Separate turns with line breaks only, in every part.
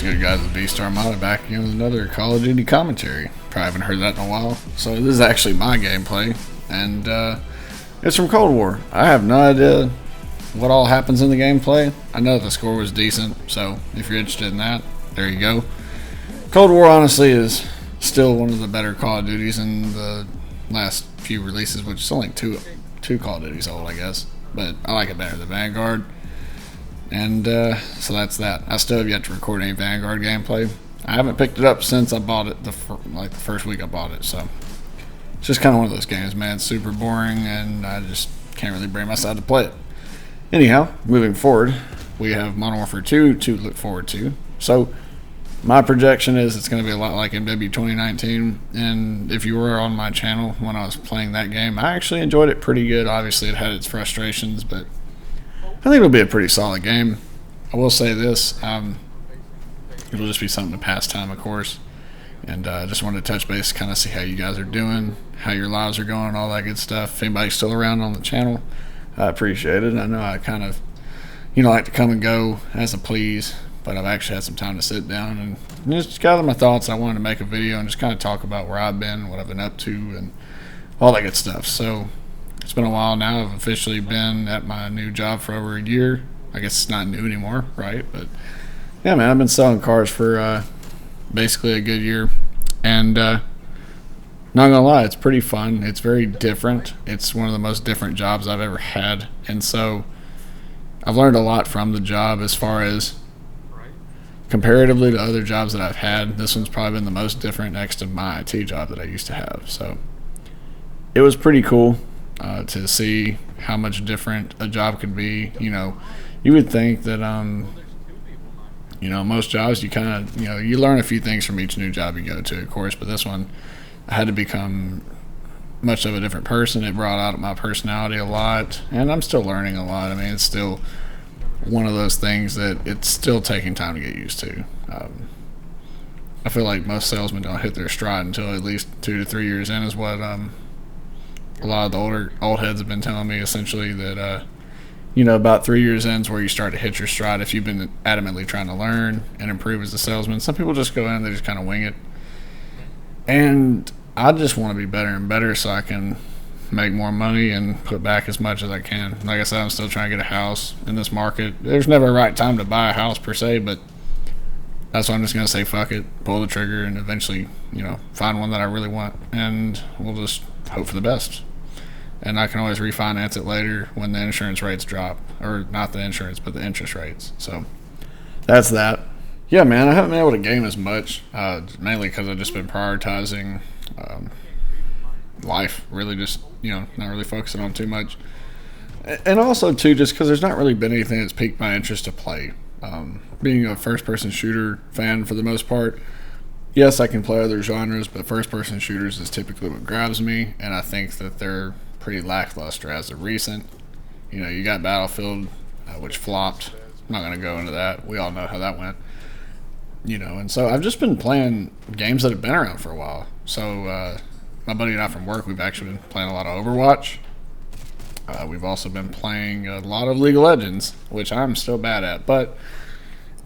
good, guys? The Beast Armada back again with another Call of Duty commentary. Probably haven't heard that in a while. So this is actually my gameplay, and it's from Cold War. I have no idea what all happens in the gameplay. I know the score was decent, so if you're interested in that, there you go. Cold War honestly is still one of the better Call of Duties in the last few releases, which is only two Call of Duties old, I guess. But I like it better than Vanguard. And so that's that. I still have yet to record any Vanguard gameplay. I haven't picked it up since I bought it, the first week I bought it. So it's just kind of one of those games, man. It's super boring, and I just can't really bring myself to play it. Anyhow, moving forward, we have Modern Warfare 2 to look forward to. So my projection is it's going to be a lot like MW 2019. And if you were on my channel when I was playing that game, I actually enjoyed it pretty good. Obviously, it had its frustrations, but I think it'll be a pretty solid game. I will say this, it'll just be something to pass time, of course. And I just wanted to touch base, kind of see how you guys are doing, how your lives are going, all that good stuff. If anybody's still around on the channel, I appreciate it. I know I kind of, like to come and go as I please, but I've actually had some time to sit down and just gather my thoughts. I wanted to make a video and just kind of talk about where I've been, what I've been up to, and all that good stuff. So it's been a while now. I've officially been at my new job for over a year. I guess it's not new anymore, right? But yeah, man, I've been selling cars for basically a good year. And not gonna lie, it's pretty fun. It's very different. It's one of the most different jobs I've ever had. And so I've learned a lot from the job as far as comparatively to other jobs that I've had. This one's probably been the most different next to my IT job that I used to have. So it was pretty cool. To see how much different a job could be. You would think that most jobs you kind of you learn a few things from each new job you go to, of course, but this one I had to become much of a different person. It brought out my personality a lot, and I'm still learning a lot. I mean, it's still one of those things that it's still taking time to get used to. I feel like most salesmen don't hit their stride until at least 2 to 3 years in, is what a lot of the old heads have been telling me, essentially, that about 3 years in is where you start to hit your stride if you've been adamantly trying to learn and improve as a salesman. Some people just go in and they just kind of wing it, and I just want to be better and better so I can make more money and put back as much as I can. Like I said, I'm still trying to get a house in this market. There's never a right time to buy a house per se, but that's why I'm just going to say fuck it, pull the trigger, and eventually find one that I really want, and we'll just hope for the best. And I can always refinance it later when the insurance rates drop. Or not the insurance, but the interest rates. So that's that. Yeah, man, I haven't been able to game as much, mainly because I've just been prioritizing life. Really just, not really focusing on too much. And also, too, just because there's not really been anything that's piqued my interest to play. Being a first-person shooter fan for the most part, yes, I can play other genres, but first-person shooters is typically what grabs me, and I think that they're pretty lackluster as of recent. You got Battlefield, which flopped. I'm not going to go into that. We all know how that went. And so I've just been playing games that have been around for a while. So my buddy and I from work, we've actually been playing a lot of Overwatch. We've also been playing a lot of League of Legends, which I'm still bad at. But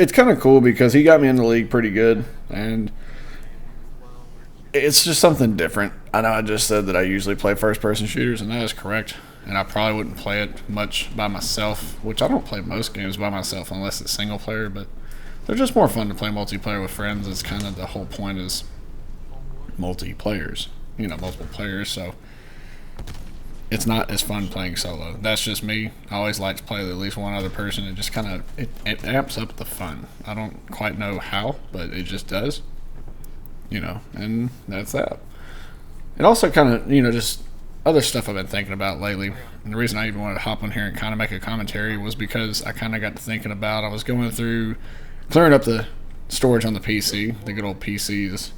it's kind of cool because he got me in the league pretty good, and it's just something different. I know I just said that I usually play first-person shooters, and that is correct. And I probably wouldn't play it much by myself, which I don't play most games by myself unless it's single player, but they're just more fun to play multiplayer with friends. It's kind of the whole point is multiplayers, multiple players, so it's not as fun playing solo. That's just me. I always like to play with at least one other person. It just kind of it amps up the fun. I don't quite know how, but it just does. And that's that. It also kind of, just other stuff I've been thinking about lately. And the reason I even wanted to hop on here and kind of make a commentary was because I kind of got to thinking about, I was going through clearing up the storage on the PC, the good old PCs.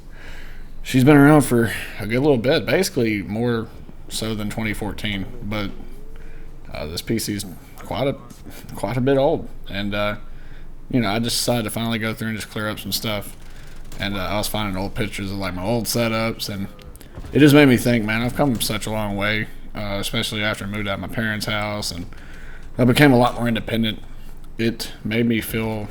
She's been around for a good little bit, basically more so than 2014, but this PC's quite a bit old. And, I just decided to finally go through and just clear up some stuff. And I was finding old pictures of my old setups, and it just made me think, man, I've come such a long way, especially after I moved out of my parents' house, and I became a lot more independent. It made me feel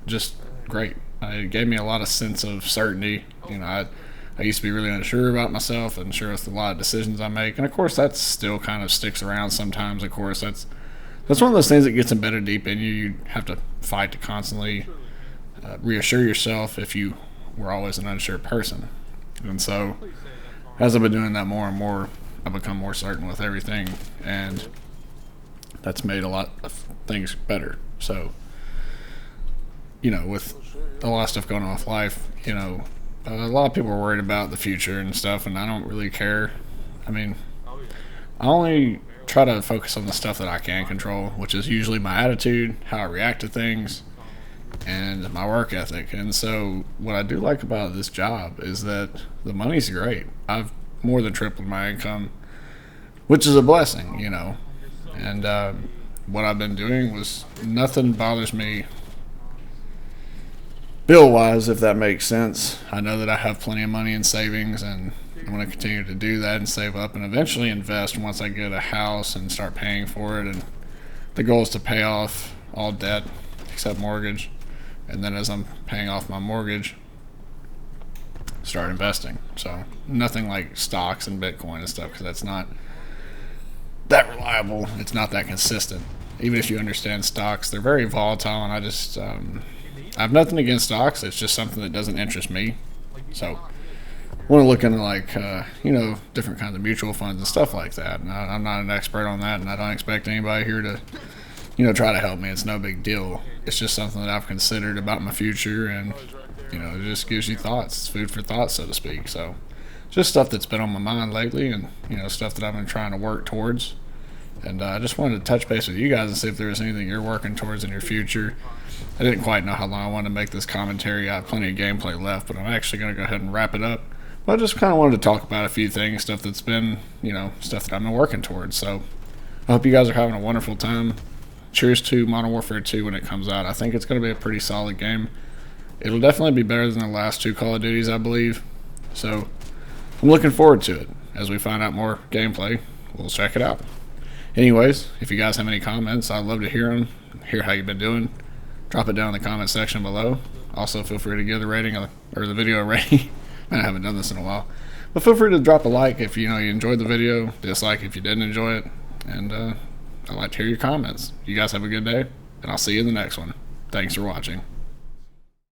just great. It gave me a lot of sense of certainty. I used to be really unsure about myself, unsure with a lot of decisions I make, and of course that still kind of sticks around sometimes. Of course, that's one of those things that gets embedded deep in you. You have to fight to constantly reassure yourself if you were always an unsure person. And so, as I've been doing that more and more, I've become more certain with everything, and that's made a lot of things better. So, with a lot of stuff going on with life, a lot of people are worried about the future and stuff, and I don't really care. I mean, I only try to focus on the stuff that I can control, which is usually my attitude, how I react to things, and my work ethic. And so what I do like about this job is that the money's great. I've more than tripled my income, which is a blessing, And what I've been doing was nothing bothers me bill-wise, if that makes sense. I know that I have plenty of money in savings, and I'm going to continue to do that and save up and eventually invest once I get a house and start paying for it. And the goal is to pay off all debt except mortgage. And then as I'm paying off my mortgage, start investing. So nothing like stocks and Bitcoin and stuff, because that's not that reliable. It's not that consistent. Even if you understand stocks, they're very volatile, and I just I have nothing against stocks. It's just something that doesn't interest me. So I want to look into different kinds of mutual funds and stuff like that. And I'm not an expert on that, and I don't expect anybody here to try to help me. It's no big deal. It's just something that I've considered about my future, and it just gives you thoughts. It's food for thought, so to speak. So just stuff that's been on my mind lately, and stuff that I've been trying to work towards. And I just wanted to touch base with you guys and see if there was anything you're working towards in your future. I didn't quite know how long I wanted to make this commentary. I have plenty of gameplay left, but I'm actually going to go ahead and wrap it up. But I just kind of wanted to talk about a few things, stuff that's been, stuff that I've been working towards. So I hope you guys are having a wonderful time. Cheers to Modern Warfare 2 when it comes out. I think it's going to be a pretty solid game. It'll definitely be better than the last two Call of Duties, I believe. So I'm looking forward to it. As we find out more gameplay, we'll check it out. Anyways, if you guys have any comments, I'd love to hear them, hear how you've been doing. Drop it down in the comment section below. Also, feel free to give the rating or the video a rating. I haven't done this in a while. But feel free to drop a like if you enjoyed the video, dislike if you didn't enjoy it. And I'd like to hear your comments. You guys have a good day, and I'll see you in the next one. Thanks for watching.